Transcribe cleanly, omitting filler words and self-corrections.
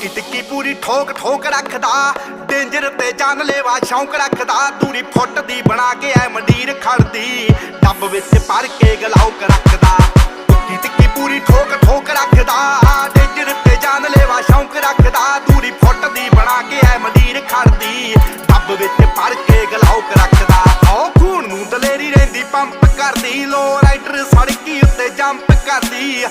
ਟਿੱਕੀ ਟਿੱਕੀ ਪੂਰੀ ਠੋਕ ਠੋਕ ਰੱਖਦਾ, ਡੇਂਜਰ ਤੇ ਜਾਨਲੇਵਾ ਸ਼ੌਂਕ ਰੱਖਦਾ। ਦੂਰੀ ਫੁੱਟ ਦੀ ਬਣਾ ਕੇ ਐ ਮੰਡੀਰ ਖੜਦੀ, ਡੱਬ ਵਿੱਚ ਭਰ ਕੇ ਗਲਾਉਕ ਰੱਖਦਾ। ਟਿੱਕੀ ਟਿੱਕੀ ਪੂਰੀ ਠੋਕ ਠੋਕ ਰੱਖਦਾ, ਡੇਂਜਰ ਤੇ ਜਾਨਲੇਵਾ ਸ਼ੌਂਕ ਰੱਖਦਾ। ਦੂਰੀ ਫੁੱਟ ਦੀ ਬਣਾ ਕੇ ਐ ਮੰਡੀਰ ਖੜਦੀ, ਡੱਬ ਵਿੱਚ ਭਰ ਕੇ ਗਲਾਉਕ ਰੱਖਦਾ। ਓ ਖੂਨ ਨੂੰ ਦਲੇਰੀ ਰਹਿੰਦੀ ਪੰਪ ਕਰਦੀ, ਲੋ ਰਾਈਡਰ ਸੜਕੀ ਉੱਤੇ ਜੰਪ ਕਰਦੀ।